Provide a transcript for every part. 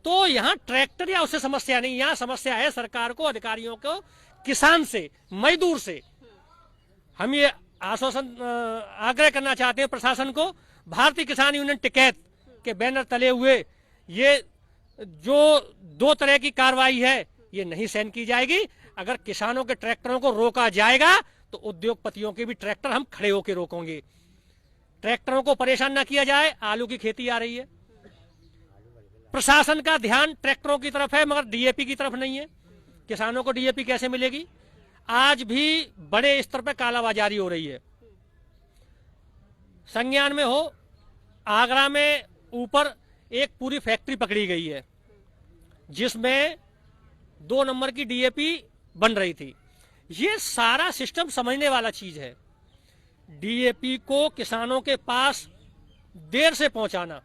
तो यहाँ ट्रैक्टर या उससे समस्या नहीं, यहाँ समस्या है सरकार को, अधिकारियों को, किसान से, मजदूर से। हम ये आश्वासन आग्रह करना चाहते हैं प्रशासन को, भारतीय किसान यूनियन टिकैत के बैनर तले हुए ये जो दो तरह की कार्रवाई है ये नहीं सहन की जाएगी। अगर किसानों के ट्रैक्टरों को रोका जाएगा तो उद्योगपतियों के भी ट्रैक्टर हम खड़े होकर रोकेंगे। ट्रैक्टरों को परेशान न किया जाए, आलू की खेती आ रही है, प्रशासन का ध्यान ट्रैक्टरों की तरफ है मगर डीएपी की तरफ नहीं है। किसानों को डीएपी कैसे मिलेगी? आज भी बड़े स्तर पर कालाबाजारी हो रही है। संज्ञान में हो, आगरा में ऊपर एक पूरी फैक्ट्री पकड़ी गई है जिसमें 2 नंबर की डीएपी बन रही थी। ये सारा सिस्टम समझने वाला चीज है। डीएपी को किसानों के पास देर से पहुंचाना,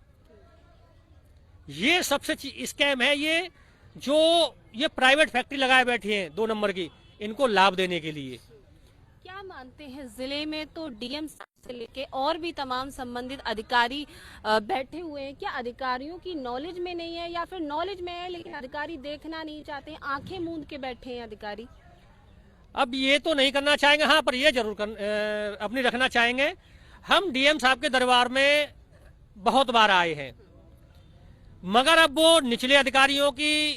ये सबसे स्कैम है। ये प्राइवेट फैक्ट्री लगाए बैठे हैं 2 नंबर की, इनको लाभ देने के लिए। क्या मानते हैं, जिले में तो डीएम से लेके और भी तमाम संबंधित अधिकारी बैठे हुए हैं, क्या अधिकारियों की नॉलेज में नहीं है या फिर नॉलेज में है लेकिन अधिकारी देखना नहीं चाहते हैं, आंखें मूंद के बैठे हैं अधिकारी? अब ये तो नहीं करना चाहेंगे, हाँ, पर ये जरूर अपनी रखना चाहेंगे। हम डीएम साहब के दरबार में बहुत बार आए हैं मगर अब वो निचले अधिकारियों की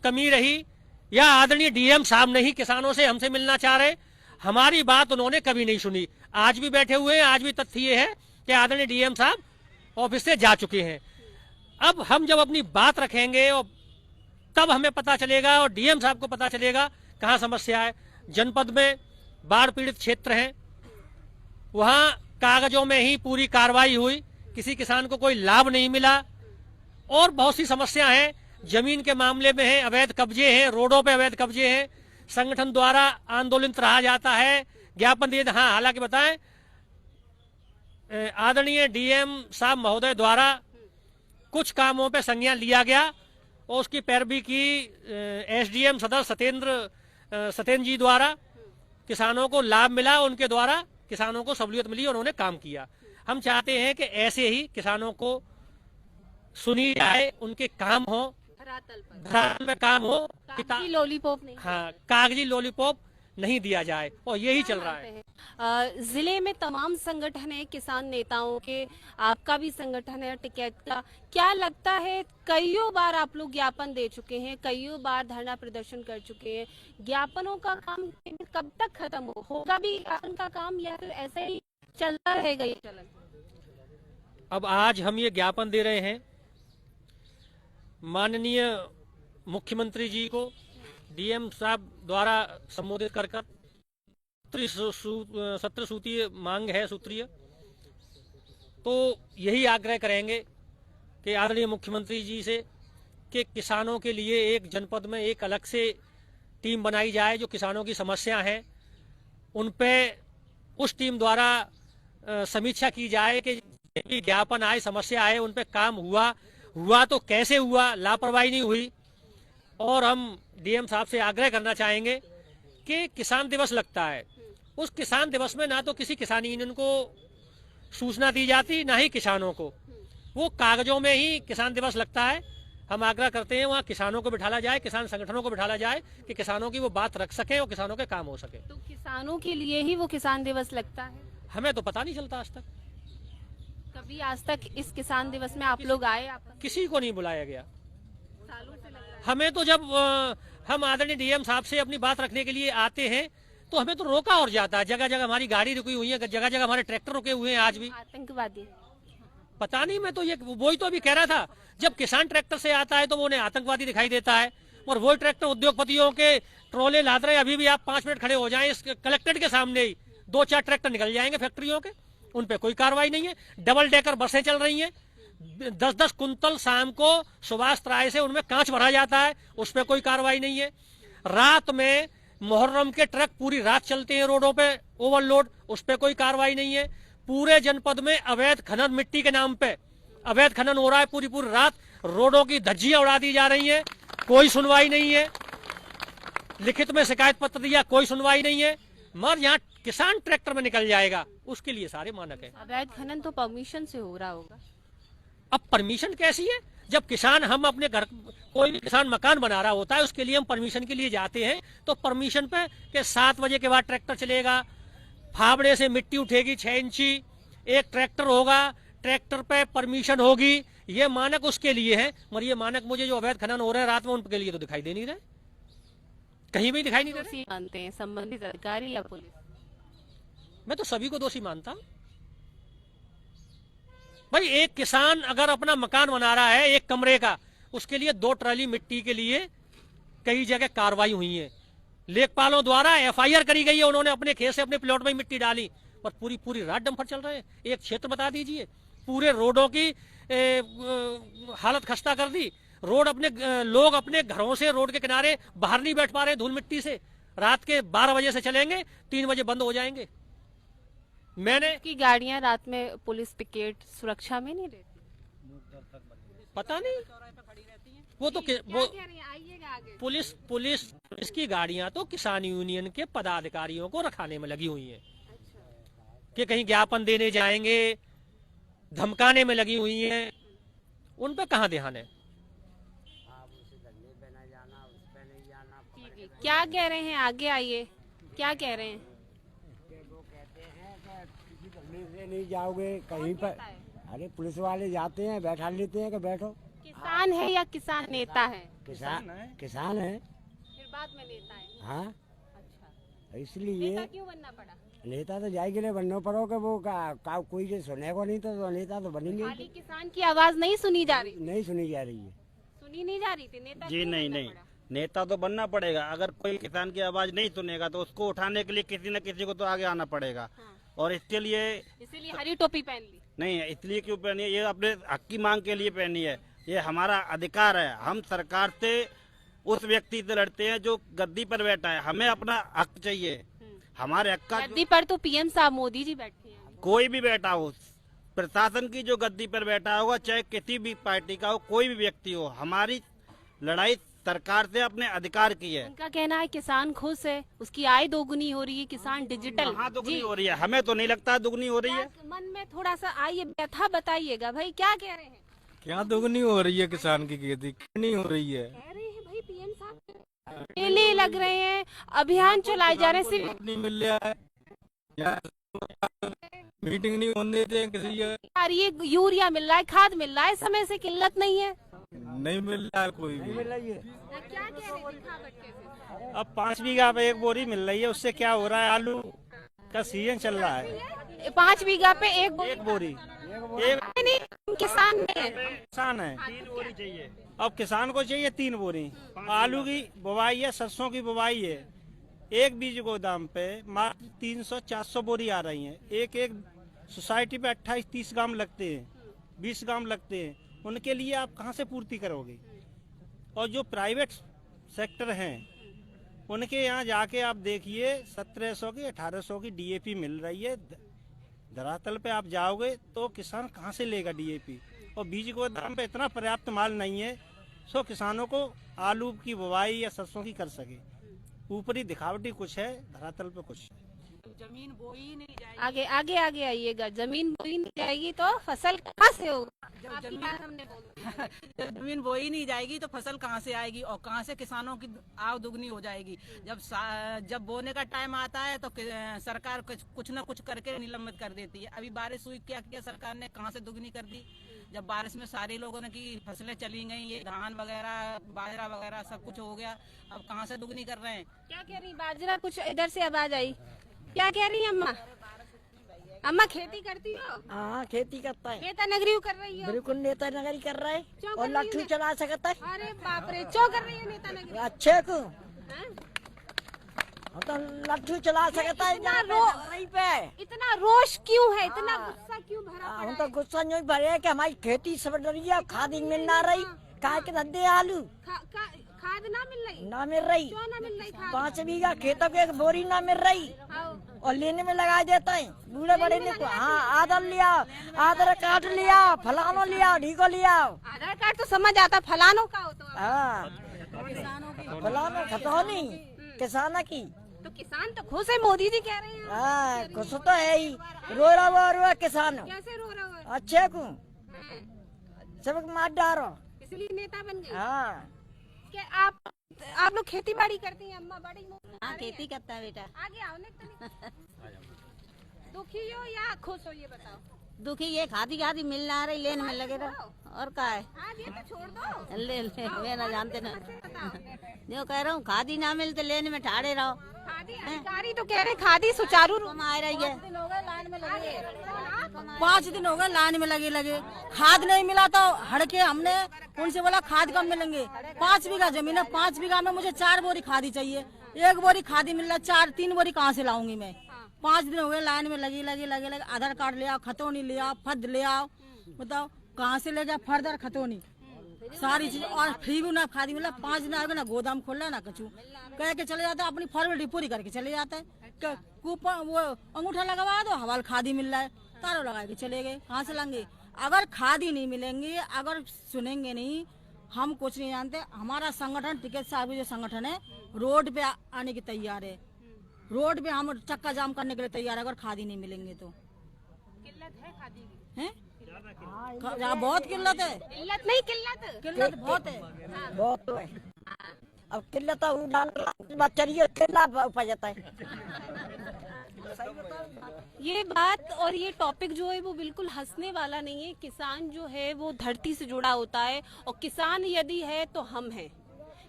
कमी रही या आदरणीय डीएम साहब नहीं किसानों से हमसे मिलना चाह रहे, हमारी बात उन्होंने कभी नहीं सुनी। आज भी बैठे हुए हैं, आज भी तथ्य ये है कि आदरणीय डीएम साहब ऑफिस से जा चुके हैं। अब हम जब अपनी बात रखेंगे और तब हमें पता चलेगा और डीएम साहब को पता चलेगा कहाँ समस्या है। जनपद में बाढ़ पीड़ित क्षेत्र हैं, वहां कागजों में ही पूरी कार्रवाई हुई, किसी किसान को कोई लाभ नहीं मिला। और बहुत सी समस्या है, जमीन के मामले में है, अवैध कब्जे हैं, रोडों पे अवैध कब्जे हैं, संगठन द्वारा आंदोलित रहा जाता है, ज्ञापन दिए। हाँ, हालांकि बताएं आदरणीय डीएम साहब महोदय द्वारा कुछ कामों पे संज्ञान लिया गया और उसकी पैरवी की एसडीएम सदस्य सत्येंद्र जी द्वारा किसानों को लाभ मिला, उनके द्वारा किसानों को सहूलियत मिली, उन्होंने काम किया। हम चाहते हैं कि ऐसे ही किसानों को सुनी जाए, उनके काम हो, धरातल में काम हो, कागजी लॉलीपॉप नहीं। हाँ, कागजी लॉलीपॉप नहीं दिया जाए और यही चल रहा है। जिले में तमाम संगठन है किसान नेताओं के, आपका भी संगठन है टिकैत का। क्या लगता है, कईयों बार आप लोग ज्ञापन दे चुके हैं, कईयों बार धरना प्रदर्शन कर चुके हैं, ज्ञापनों का काम कब तक खत्म होगा भी ज्ञापन का काम या फिर ऐसे ही चलता रहेगा ये चलन? अब आज हम ये ज्ञापन दे रहे हैं माननीय मुख्यमंत्री जी को, डीएम साहब द्वारा संबोधित कर 17 सूत्रीय मांग है, सूत्रीय। तो यही आग्रह करेंगे कि आदरणीय मुख्यमंत्री जी से कि किसानों के लिए एक जनपद में एक अलग से टीम बनाई जाए, जो किसानों की समस्या है उन पे उस टीम द्वारा समीक्षा की जाए कि ज्ञापन आए, समस्या आए, उन पे काम हुआ तो कैसे हुआ, लापरवाही नहीं हुई। और हम डीएम साहब से आग्रह करना चाहेंगे कि किसान दिवस लगता है, उस किसान दिवस में ना तो किसी किसान यूनियन को सूचना दी जाती, ना ही किसानों को, वो कागजों में ही किसान दिवस लगता है। हम आग्रह करते हैं वहाँ किसानों को बिठाला जाए, किसान संगठनों को बिठाला जाए कि किसानों की वो बात रख सके और किसानों के काम हो सके। तो किसानों के लिए ही वो किसान दिवस लगता है? हमें तो पता नहीं चलता आज तक। कभी आज तक इस किसान दिवस में आप लोग आए? आप किसी को नहीं बुलाया गया। सालों से लग रहा है। हमें तो जब हम आदरणीय डीएम साहब से अपनी बात रखने के लिए आते हैं तो हमें तो रोका और जाता है। जगह जगह हमारी गाड़ी रुकी हुई है, जगह जगह हमारे ट्रैक्टर रुके हुए हैं आज भी। आतंकवादी पता नहीं, मैं तो ये वही तो अभी कह रहा था, जब किसान ट्रैक्टर से आता है तो वो उन्हें आतंकवादी दिखाई देता है और वही ट्रैक्टर उद्योगपतियों के ट्रोले लाद रहे हैं। अभी भी आप 5 मिनट खड़े हो जाएं इस कलेक्ट्रेट के सामने ही 2-4 ट्रैक्टर निकल जाएंगे फैक्ट्रियों के, उन पे कोई कार्रवाई नहीं है। डबल डेकर बसें चल रही हैं, 10-10 कुंतल शाम को सुभाष त्राय से उनमें कांच भरा जाता है, उस पर कोई कार्रवाई नहीं है। रात में मुहर्रम के ट्रक पूरी रात चलते हैं रोडों पे ओवरलोड, उस पर कोई कार्रवाई नहीं है। पूरे जनपद में अवैध खनन, मिट्टी के नाम पे अवैध खनन हो रहा है, पूरी रात रोडों की धज्जियां उड़ा दी जा रही हैं, कोई सुनवाई नहीं है। लिखित में शिकायत पत्र दिया, कोई सुनवाई नहीं है। मगर यहाँ किसान ट्रैक्टर में निकल जाएगा, उसके लिए सारे मानक है। अवैध खनन तो परमिशन से हो रहा होगा। अब परमिशन कैसी है जब किसान हम अपने घर, कोई भी किसान मकान बना रहा होता है उसके लिए हम परमिशन के लिए जाते हैं, तो परमिशन पे के 7 बजे के बाद ट्रैक्टर चलेगा, फावड़े से मिट्टी उठेगी 6 इंची, एक ट्रैक्टर होगा, ट्रैक्टर पे परमिशन होगी, ये मानक उसके लिए है। मगर ये मानक मुझे जो अवैध खनन हो रहे हैं रात में उनके लिए तो दिखाई दे नहीं रहे, कहीं भी दिखाई नहीं दे रहे। मानते हैं संबंधित अधिकारी या पुलिस? मैं तो सभी को दोषी मानता हूं भाई। एक किसान अगर अपना मकान बना रहा है 1 कमरे का, उसके लिए 2 ट्राली मिट्टी के लिए कई जगह कार्रवाई हुई है, लेखपालों द्वारा FIR करी गई है, उन्होंने अपने खेत से अपने प्लॉट में मिट्टी डाली, पर पूरी रात डंपर चल रहे हैं। एक क्षेत्र बता दीजिए, पूरे रोडों की हालत खस्ता कर दी। रोड लोग अपने घरों से रोड के किनारे बाहर नहीं बैठ पा रहे धूल मिट्टी से। रात के 12 बजे से चलेंगे, 3 बजे बंद हो जाएंगे। मैंने की गाड़ियां रात में पुलिस पिकेट सुरक्षा में नहीं रहती? पता नहीं, वो तो पुलिस की गाड़ियां तो किसान यूनियन के पदाधिकारियों को रखाने में लगी हुई हैं कि कहीं ज्ञापन देने जाएंगे, धमकाने में लगी हुई हैं। उन पे कहाँ ध्यान है? क्या कह रहे हैं, आगे आइए, क्या कह रहे हैं? से नहीं जाओगे कहीं पर? अरे पुलिस वाले जाते हैं, बैठा लेते हैं कि बैठो। किसान है या किसान नेता है? किसान है। फिर बाद में नेता है? हाँ। अच्छा, इसलिए नेता क्यों बनना पड़ा? नेता तो जाएगी नहीं बनना पड़ो कि वो कोई जो सुनेगा नहीं तो नेता तो बनेंगे। खाली किसान की आवाज नहीं सुनी जा रही? नहीं सुनी जा रही है। सुनी नहीं जा रही थी? नेता जी नहीं, नेता तो बनना पड़ेगा। अगर कोई किसान की आवाज नहीं सुनेगा तो उसको उठाने के लिए किसी न किसी को तो आगे आना पड़ेगा। हाँ। और इसीलिए हरी टोपी पहन ली? नहीं, इसलिए क्यों पहनी है? ये अपने हक की मांग के लिए पहनी है, ये हमारा अधिकार है। हम सरकार से उस व्यक्ति से लड़ते हैं जो गद्दी पर बैठा है, हमें अपना हक चाहिए। हमारे हक का गद्दी पर तो PM साहब मोदी जी बैठे हैं। कोई भी बैठा हो, प्रशासन की जो गद्दी पर बैठा होगा, चाहे किसी भी पार्टी का हो, कोई भी व्यक्ति हो, हमारी लड़ाई सरकार से अपने अधिकार की है। उनका कहना है किसान खुश है, उसकी आय दोगुनी हो रही है, किसान डिजिटल। हाँ, दुगनी हो रही है, हमें तो नहीं लगता दुगनी हो रही है। मन में थोड़ा सा आइए, व्यथा बताइएगा भाई, क्या कह रहे हैं? क्या दोगुनी हो रही है किसान की खेती? नहीं हो रही है। कह रहे हैं भाई PM साहब मेले लग रहे हैं, अभियान चलाए जा रहे हैं, सिर्फ नहीं मिल रहा है, मीटिंग नहीं होने देते हैं किसी जगह। यार ये यूरिया मिल रहा है, खाद मिल रहा है, समय से किल्लत नहीं है। नहीं मिल रहा है कोई भी। क्या कह रहे थे दिखावट कैसे? अब 5 बीघा पे 1 बोरी मिल रही है, उससे क्या हो रहा है? आलू का सीजन चल रहा है। 5 बीघा पे 1 बोरी नहीं, किसान नहीं है। किसान है, 3 बोरी चाहिए। अब किसान को चाहिए 3 बोरी। आलू की बुवाई है, सरसों की बुवाई है, एक बीज गोदाम पे मात्र 300-400 बोरी आ रही है। एक सोसाइटी पे 28-30 गांव लगते हैं, 20 गांव लगते हैं, उनके लिए आप कहां से पूर्ति करोगे? और जो प्राइवेट सेक्टर हैं उनके यहाँ जाके आप देखिए 1700 की 1800 की DAP मिल रही है। धरातल पे आप जाओगे तो किसान कहाँ से लेगा DAP? और बीज गोदाम पे इतना पर्याप्त माल नहीं है सो किसानों को आलू की बुवाई या सरसों की कर सके। ऊपरी दिखावटी कुछ है, धरातल पे कुछ है। जमीन बोई नहीं जाएगी। आगे आगे आगे आइएगा। जमीन बोई नहीं जाएगी तो फसल कहाँ से होगा? आपकी बात हमने बोली। जब जमीन बोई नहीं जाएगी तो फसल कहाँ से आएगी और कहाँ से किसानों की आय दुगनी हो जाएगी? जब बोने का टाइम आता है तो सरकार कुछ न कुछ करके निलंबित कर देती है। अभी बारिश हुई, क्या किया सरकार ने? कहाँ से दुगनी कर दी? जब बारिश में सारे लोगों की फसलें चली गई, ये धान वगैरह बाजरा वगैरह सब कुछ हो गया, अब कहाँ से दुगनी कर रहे हैं? क्या कह रही बाजरा? कुछ इधर से आवाज आई, क्या कह रही है अम्मा? अम्मा खेती करती हो? हाँ खेती करता है। नेता नगरी कर रही हो? बिल्कुल नेता नगरी कर रहा है क्यों और कर रही लट्ठू है? चला सकता है। अरे बाप रे, क्यों कर रही है नेता नगरी? अच्छे को हाँ? हम तो लट्ठू चला सकता है। इतना नहीं पे इतना रोष क्यों है? इतना गुस्सा क्यों भरा हम पड़ा तो है? गुस्सा नहीं भरे कि हमारी खेती सब डरी है, खाद ही मिल ना रही। कहा के धंधे आलू खाद ना मिल रही? ना मिल रही। क्यों ना मिल रही खाद? 5 बीघा खेतों के 1 बोरी ना मिल रही आओ। और लेने में लगा देता है बूढ़े बड़े ने। हाँ आधार लिया, आधार कार्ड लिया, फलानो लिया, ढीको लिया। आधार कार्ड तो समझ आता, फलानो का हो तो हाँ फलानो खतौनी किसाना की। तो किसान तो खुश है, मोदी जी कह रहे हैं। हाँ कुछ तो है ही। रो रहा किसान कैसे रो रहा है? अच्छे को सबक मार डारो। इसलिए नेता बन गई। हाँ क्या आप लोग खेती बाड़ी करती हैं? अम्मा बड़ी हाँ खेती करता है बेटा। आगे आओ नहीं दुखी हो या खुश हो ये बताओ। दुखी ये खादी खादी मिल ना रही लेन में लगे रहो और का है। हाँ ये तो छोड़ दो। ले वे ना जानते ना बताओ। जो कह रहा हूँ खादी ना मिलते लेन में ठाड़े रहो। खादी अधिकारी तो कह रहे खादी सुचारू रूप कम आ रही है। 5 दिन हो गए लाइन में लगे खाद नहीं मिला तो हड़के हमने उनसे बोला खाद कब मिलेंगे। 5 बीघा जमीन है, 5 बीघा में मुझे 4 बोरी खादी चाहिए। 1 बोरी खादी मिल रहा, 3 बोरी कहाँ से लाऊंगी मैं। 5 दिन हो गए लाइन में लगी आधार कार्ड ले आओ, खतौनी ले आओ, फद ले आओ, बताओ कहाँ से ले जाओ फर्दर खतौनी सारी चीज और फ्री भी ना खादी मिला। 5 दिन आगे ना गोदाम खोल ना कछु कह के चले जाता है, अपनी फॉर्मेलिटी पूरी करके चले जाता है। कूपन वो अंगूठा लगवा दो हवाल खादी मिल रहा है, तारों लगा के चले गए। कहाँ से लाएंगे अगर खादी नहीं मिलेंगी? अगर सुनेंगे नहीं, हम कुछ नहीं जानते। हमारा संगठन टिकैत साहब जो संगठन है रोड पे आने की तैयार है। रोड पे हम चक्का जाम करने के लिए तैयार है अगर खादी नहीं मिलेंगे तो। किल्लत है खादी की? है बहुत किल्लत है। किल्लत नहीं किल्लत बहुत है। बहुत है। अब किल्लत चलिए किल्ला उपजता है। ये बात और ये टॉपिक जो है वो बिल्कुल हंसने वाला नहीं है। किसान जो है वो धरती से जुड़ा होता है और किसान यदि है तो हम हैं।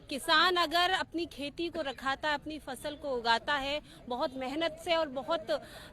किसान अगर अपनी खेती को रखाता है, अपनी फसल को उगाता है, बहुत मेहनत से और बहुत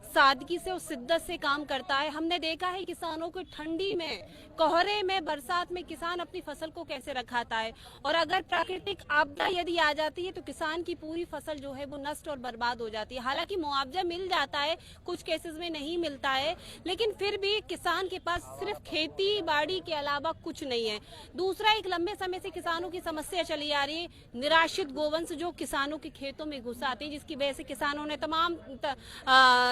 सादगी से और शिद्दत से काम करता है। हमने देखा है किसानों को ठंडी में, कोहरे में, बरसात में किसान अपनी फसल को कैसे रखाता है। और अगर प्राकृतिक आपदा यदि आ जाती है तो किसान की पूरी फसल जो है वो नष्ट और बर्बाद हो जाती है। हालांकि मुआवजा मिल जाता है, कुछ केसेस में नहीं मिलता है, लेकिन फिर भी किसान के पास सिर्फ खेती बाड़ी के अलावा कुछ नहीं है। दूसरा, एक लंबे समय से किसानों की समस्या चली आ रही है, निराश्रित गोवंश जो किसानों के खेतों में घुस आते हैं, जिसकी वजह से किसानों ने तमाम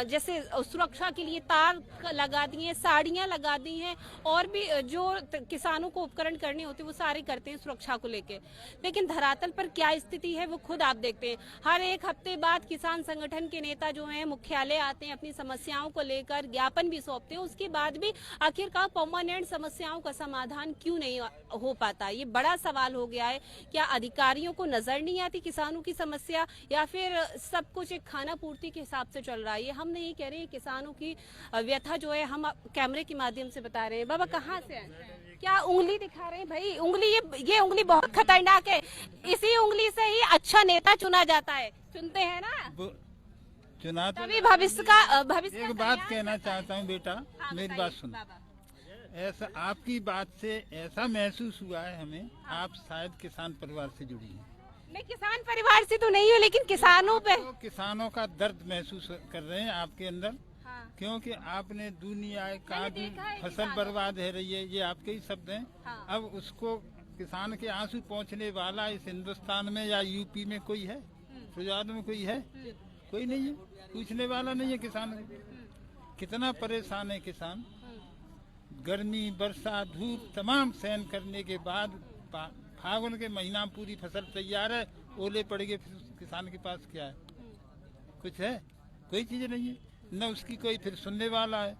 जैसे सुरक्षा के लिए तार लगा दिए हैं, साड़ियां लगा दी हैं, और भी जो किसानों को उपकरण करने होते हैं वो सारे करते हैं सुरक्षा को लेके। लेकिन धरातल पर क्या स्थिति है वो खुद आप देखते हैं। हर एक हफ्ते बाद किसान संगठन के नेता जो हैं मुख्यालय आते हैं, अपनी समस्याओं को लेकर ज्ञापन भी सौंपते हैं। उसके बाद भी आखिरकार परमानेंट समस्याओं का समाधान क्यों नहीं हो पाता, ये बड़ा सवाल हो गया है। क्या अधिकारियों को नजर नहीं आती किसानों की समस्या, या फिर सब कुछ एक खाना पूर्ति के हिसाब से चल रहा है? ये हम नहीं कह रहे, किसानों की व्यथा जो है हम कैमरे के माध्यम से बता रहे हैं। बाबा कहाँ से हैं? क्या उंगली दिखा रहे हैं भाई? उंगली, ये उंगली बहुत खतरनाक है। इसी उंगली से ही अच्छा नेता चुना जाता है, चुनते हैं ना, चुना तो तभी भविष्य एक बात कहना चाहता हूँ बेटा, मेरी बात सुनो। ऐसा आपकी बात से ऐसा महसूस हुआ है हमें, आप शायद किसान परिवार से जुड़ी हैं। मैं किसान परिवार से तो नहीं हूँ, लेकिन किसानों पे, तो किसानों का दर्द महसूस कर रहे हैं आपके अंदर। हाँ। क्योंकि आपने दुनिया कहा फसल बर्बाद है रही है, ये आपके ही शब्द हैं। हाँ। अब उसको किसान के आंसू पहुंचने वाला इस हिंदुस्तान में या यूपी में कोई है? गुजरात में कोई है? कोई नहीं है, पूछने वाला नहीं है किसान को। कितना परेशान है किसान, गर्मी वर्षा धूप तमाम सहन करने के बाद फागुन के महीना में पूरी फसल तैयार है, ओले पड़ गए, किसान के पास क्या है? कुछ है? कोई चीज नहीं है, न उसकी कोई फिर सुनने वाला है।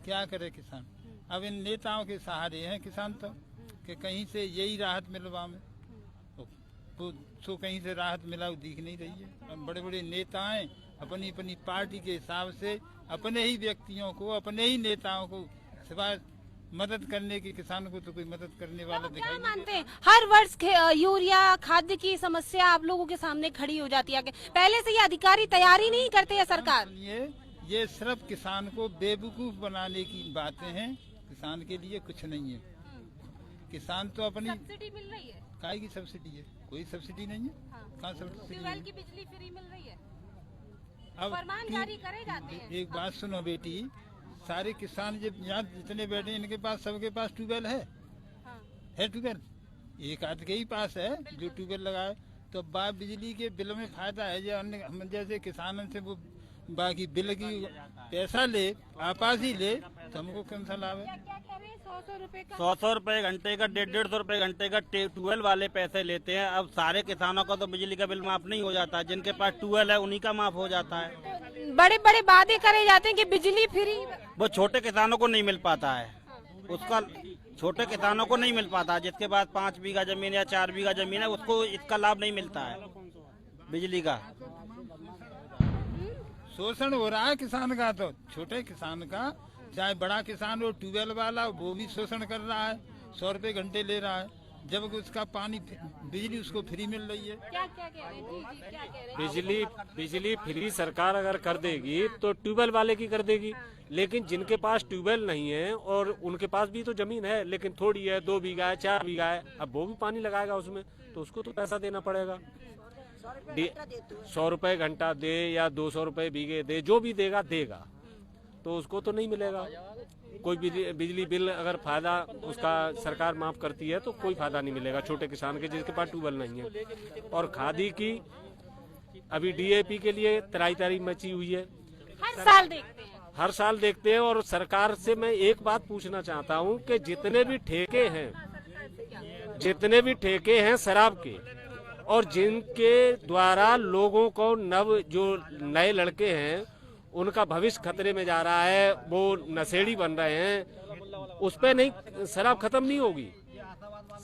क्या करे किसान? अब इन नेताओं के सहारे हैं किसान तो, कि कहीं से यही राहत मिलवा में, तो कहीं से राहत मिला वो दिख नहीं रही है। बड़े बड़े नेता हैं, अपनी अपनी पार्टी के हिसाब से अपने ही व्यक्तियों को, अपने ही नेताओं को सिवाय मदद करने की, किसान को तो कोई मदद करने वाला दिखाई नहीं। मानते हैं हर वर्ष यूरिया खाद्य की समस्या आप लोगों के सामने खड़ी हो जाती है, पहले से ये अधिकारी तैयारी नहीं करते है सरकार? ये सिर्फ किसान को बेवकूफ बनाने की बातें हैं, किसान के लिए कुछ नहीं है। किसान तो अपनी सब्सिडी मिल रही है, काय की सब्सिडी है? कोई सब्सिडी नहीं है। कहाँ सब्सिडी? ट्यूबवेल की बिजली फ्री मिल रही है, अब फरमान जारी करे जाते हैं। एक बात सुनो बेटी, सारे किसान जब यहाँ जितने बैठे इनके पास सबके पास ट्यूबवेल है? है ट्यूबवेल? एक आध के ही पास है जो ट्यूबवेल लगाए। तो बिजली के बिल में फायदा है, जो अन्य हम जैसे किसानों से वो बाकी बिल की पैसा ले, आपास ही ले, तो हमको कौन सा लाभ है? 100 रुपए घंटे का, 150 रुपए घंटे का ट्यूबवेल वाले पैसे लेते हैं। अब सारे किसानों का तो बिजली का बिल माफ नहीं हो जाता, जिनके पास ट्यूबवेल है उन्हीं का माफ हो जाता है। बड़े बड़े वादे करे जाते हैं कि बिजली फ्री, वो छोटे किसानों को नहीं मिल पाता है। उसका छोटे किसानों को नहीं मिल पाता। जिसके पास 5 बीघा जमीन या 4 बीघा जमीन है उसको इसका लाभ नहीं मिलता है बिजली का। शोषण हो रहा है किसान का, तो छोटे किसान का, चाहे बड़ा किसान हो ट्यूबवेल वाला, वो भी शोषण कर रहा है। 100 रुपए घंटे ले रहा है, जबकि उसका पानी बिजली उसको फ्री मिल रही है। क्या कह रहे हैं जी, क्या कह रहे हैं? बिजली फ्री सरकार अगर कर देगी तो ट्यूबवेल वाले की कर देगी, लेकिन जिनके पास ट्यूबवेल नहीं है और उनके पास भी तो जमीन है लेकिन थोड़ी है, 2 बीघा है, 4 बीघा है, अब वो भी पानी लगाएगा उसमें तो उसको तो पैसा देना पड़ेगा। 100 रुपए घंटा दे या 200 रुपए बीघे दे, जो भी देगा तो उसको तो नहीं मिलेगा। कोई बिजली बिल अगर फायदा उसका सरकार माफ करती है तो कोई फायदा नहीं मिलेगा छोटे किसान के जिसके पास ट्यूबवेल नहीं है। और खादी की अभी DAP के लिए तराई मची हुई है, हर साल देखते हैं। हर साल देखते हैं। और सरकार से मैं एक बात पूछना चाहता हूं कि जितने भी ठेके हैं शराब के और जिनके द्वारा लोगों को जो नए लड़के हैं उनका भविष्य खतरे में जा रहा है, वो नशेड़ी बन रहे हैं, उस पे नहीं शराब खत्म नहीं होगी।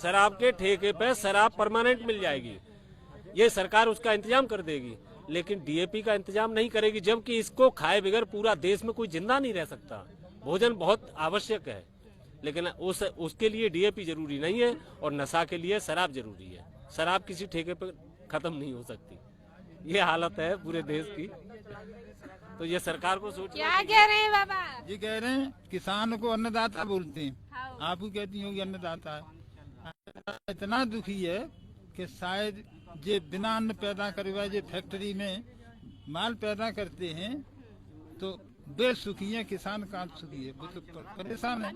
शराब के ठेके पे शराब परमानेंट मिल जाएगी, ये सरकार उसका इंतजाम कर देगी, लेकिन DAP का इंतजाम नहीं करेगी, जबकि इसको खाए बगैर पूरा देश में कोई जिंदा नहीं रह सकता। भोजन बहुत आवश्यक है, लेकिन उसके लिए DAP जरूरी नहीं है और नशा के लिए शराब जरूरी है। शराब किसी ठेके पे खत्म नहीं हो सकती, ये हालत है पूरे देश की। तो ये सरकार को सोच। क्या कह रहे हैं बाबा? ये कह रहे हैं किसान को अन्नदाता बोलते हैं, आप भी कहती होंगी अन्नदाता है। इतना दुखी है कि शायद ये बिना अन्न पैदा करवाए जो फैक्ट्री में माल पैदा करते हैं तो वे सुखी है, किसान का सुखी है, वो तो परेशान है,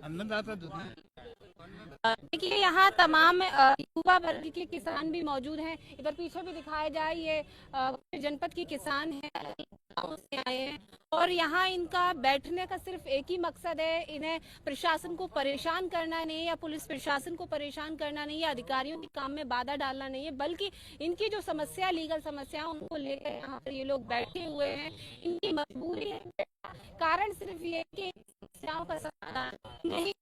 अन्नदाता दुखी है। देखिए यहाँ तमाम युवा वर्ग के किसान भी मौजूद हैं। इधर पीछे भी दिखाया जाए, ये जनपद के किसान हैं, गाँव से आए हैं और यहाँ इनका बैठने का सिर्फ एक ही मकसद है, इन्हें प्रशासन को परेशान करना नहीं या पुलिस प्रशासन को परेशान करना नहीं या अधिकारियों के काम में बाधा डालना नहीं है, बल्कि इनकी जो समस्या, लीगल समस्या, उनको लेकर यहाँ पर ये लोग बैठे हुए हैं। इनकी मजबूरी है, कारण सिर्फ ये कि समस्याओं का समाधान नहीं।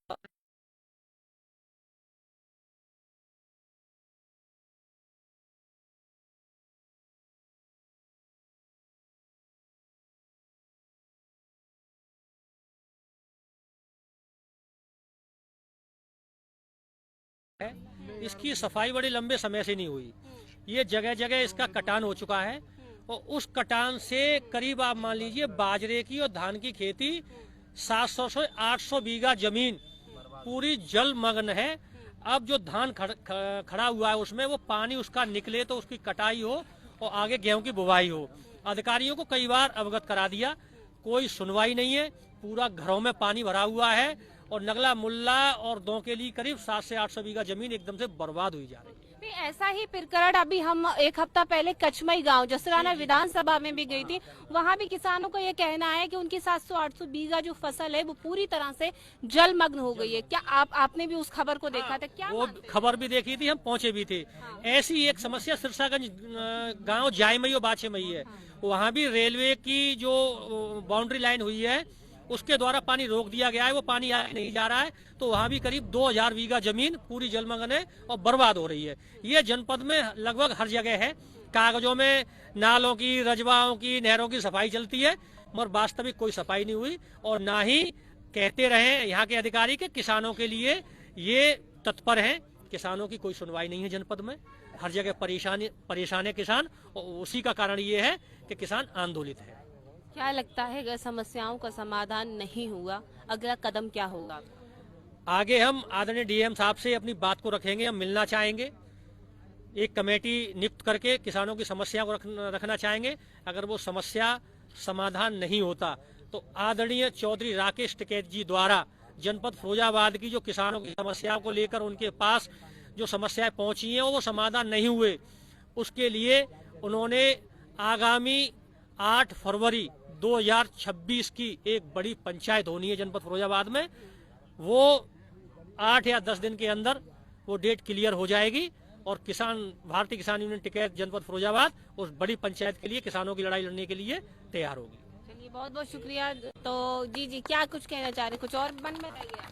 इसकी सफाई बड़े लंबे समय से नहीं हुई। ये जगह जगह इसका कटान हो चुका है और उस कटान से करीब आप मान लीजिए बाजरे की और धान की खेती 700 से 800 बीघा जमीन पूरी जलमग्न है। अब जो धान खड़ा हुआ है उसमें वो पानी उसका निकले तो उसकी कटाई हो और आगे गेहूं की बुवाई हो। अधिकारियों को कई बार अवगत करा दिया, कोई सुनवाई नहीं है। पूरा घरों में पानी भरा हुआ है और नगला मुल्ला और दो के लिए करीब 700 से 800 बीघा जमीन एकदम से बर्बाद हुई जा रही है। ऐसा ही प्रकरण अभी हम एक हफ्ता पहले कचमई गांव जसराना विधानसभा में भी गई थी। वहां भी किसानों का ये कहना है कि उनकी 700-800 बीघा जो फसल है वो पूरी तरह से जलमग्न हो गई है। क्या आपने भी उस खबर को देखा था? क्या वो खबर भी देखी थी, हम पहुंचे भी थे। ऐसी एक समस्या सिरसागंज गाँव जायमई और बाछेमई है, वहाँ भी रेलवे की जो बाउंड्री लाइन हुई है उसके द्वारा पानी रोक दिया गया है, वो पानी आगे नहीं जा रहा है। तो वहाँ भी करीब 2000 बीघा जमीन पूरी जलमग्न है और बर्बाद हो रही है। ये जनपद में लगभग हर जगह है। कागजों में नालों की, रजवाओं की, नहरों की सफाई चलती है, मगर वास्तविक कोई सफाई नहीं हुई। और ना ही कहते रहे यहाँ के अधिकारी के किसानों के लिए ये तत्पर हैं। किसानों की कोई सुनवाई नहीं है जनपद में, हर जगह परेशान है किसान। और उसी का कारण ये है कि किसान आंदोलित है। क्या लगता है अगर समस्याओं का समाधान नहीं हुआ, अगला कदम क्या होगा? आगे हम आदरणीय DM साहब से अपनी बात को रखेंगे, हम मिलना चाहेंगे। एक कमेटी नियुक्त करके किसानों की समस्या को रखना चाहेंगे। अगर वो समस्या समाधान नहीं होता तो आदरणीय चौधरी राकेश टिकैत जी द्वारा जनपद फिरोजाबाद की जो किसानों की समस्याओं को लेकर उनके पास जो समस्याएं पहुंची हैं वो समाधान नहीं हुए, उसके लिए उन्होंने आगामी 8 फरवरी 2026 की एक बड़ी पंचायत होनी है जनपद फिरोजाबाद में। वो 8 या 10 दिन के अंदर वो डेट क्लियर हो जाएगी और भारतीय किसान यूनियन टिकैत जनपद फिरोजाबाद उस बड़ी पंचायत के लिए किसानों की लड़ाई लड़ने के लिए तैयार होगी। चलिए, बहुत बहुत शुक्रिया। तो जी क्या कुछ कहना चाह रहे, कुछ और मन में रहिए?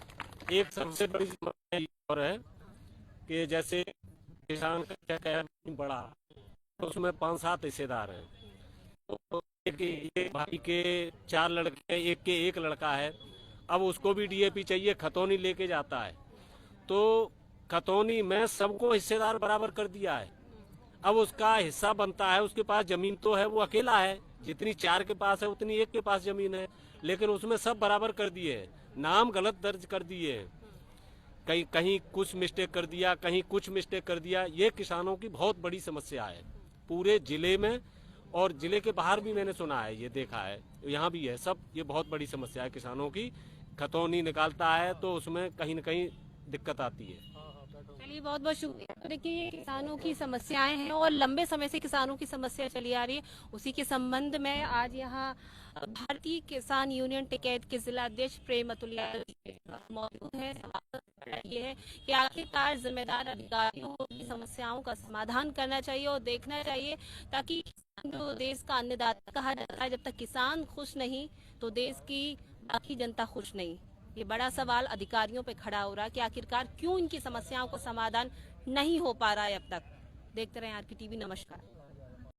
एक सबसे बड़ी समस्या ये और है कि जैसे किसान का क्या कहना बड़ा, तो उसमें 5-7 हिस्सेदार हैं। तो एक भाई के 4 लड़के, एक के 1 लड़का है, अब उसको भी डीएपी चाहिए, खतौनी लेके जाता है, तो खतौनी में सबको हिस्सेदार बराबर कर दिया है। अब उसका हिस्सा बनता है, उसके पास जमीन तो है, वो अकेला है, जितनी 4 के पास है उतनी 1 के पास जमीन है, लेकिन उसमें सब बराबर कर दिए हैं, नाम गलत दर्ज कर दिए हैं, कहीं कहीं कुछ मिस्टेक कर दिया, कहीं कुछ मिस्टेक कर दिया। ये किसानों की बहुत बड़ी समस्या है पूरे जिले में, और जिले के बाहर भी मैंने सुना है, ये देखा है, यहाँ भी है सब। ये बहुत बड़ी समस्या है किसानों की। खतौनी निकालता है तो उसमें कहीं न कहीं दिक्कत आती है। चलिए, बहुत बहुत शुक्रिया। देखिए, किसानों की समस्याएं हैं और लंबे समय से किसानों की समस्या चली आ रही है। उसी के संबंध में आज यहाँ भारतीय किसान यूनियन टिकैत के जिला अध्यक्ष प्रेम अतुल यादव मौजूद है। ये है कि आखिरकार जिम्मेदार अधिकारियों को भी समस्याओं का समाधान करना चाहिए और देखना चाहिए, ताकि जो देश का अन्नदाता कहा जाता है, जब तक किसान खुश नहीं तो देश की बाकी जनता खुश नहीं। ये बड़ा सवाल अधिकारियों पे खड़ा हो रहा है कि आखिरकार क्यों इनकी समस्याओं का समाधान नहीं हो पा रहा है अब तक। देखते रहें आरके टीवी। नमस्कार।